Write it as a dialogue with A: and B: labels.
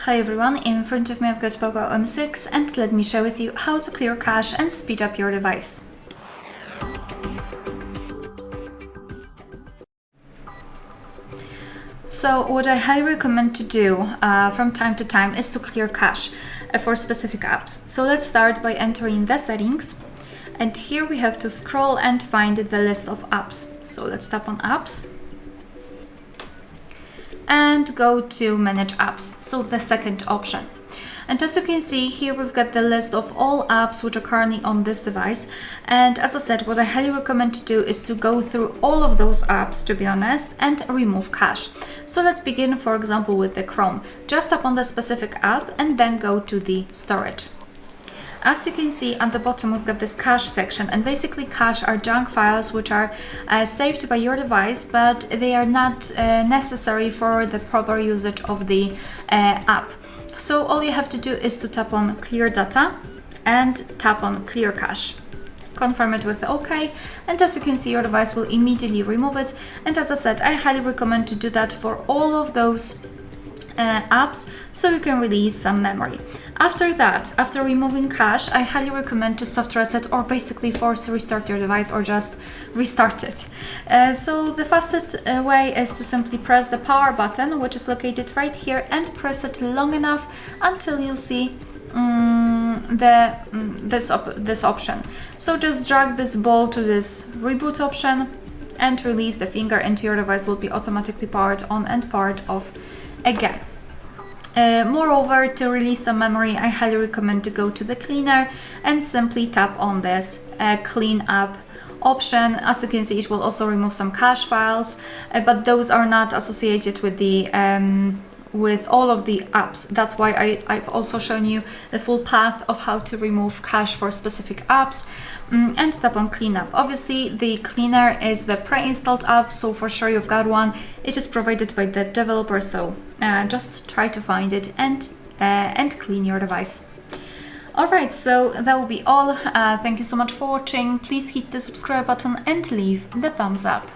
A: Hi everyone, in front of me I've got POCO M6 and let me share with you how to clear cache and speed up your device. So what I highly recommend to do from time to time is to clear cache for specific apps. So let's start by entering the settings, and here we have to scroll and find the list of apps. So let's tap on apps and go to manage apps, so the second option. And as you can see here, we've got the list of all apps which are currently on this device. And as I said, what I highly recommend to do is to go through all of those apps, to be honest, and remove cache. So let's begin, for example, with the Chrome. Just tap on the specific app and then go to the storage. As you can see at the bottom, we've got this cache section, and basically cache are junk files which are saved by your device, but they are not necessary for the proper usage of the app. So all you have to do is to tap on clear data and tap on clear cache. Confirm it with OK, and as you can see, your device will immediately remove it. And as I said, I highly recommend to do that for all of those apps, so you can release some memory. After that, after removing cache, I highly recommend to soft reset or basically force restart your device or just restart it. So the fastest way is to simply press the power button, which is located right here, and press it long enough until you'll see this option. So just drag this ball to this reboot option and release the finger, and your device will be automatically powered on and powered off again. Moreover, to release some memory, I highly recommend to go to the cleaner and simply tap on this clean up option. As you can see, it will also remove some cache files, but those are not associated with the with all of the apps. That's why I've also shown you the full path of how to remove cache for specific apps. And tap on cleanup. Obviously, the cleaner is the pre-installed app, so for sure you've got one. It is provided by the developer, so just try to find it and clean your device. Alright, so that will be all. Thank you so much for watching. Please hit the subscribe button and leave the thumbs up.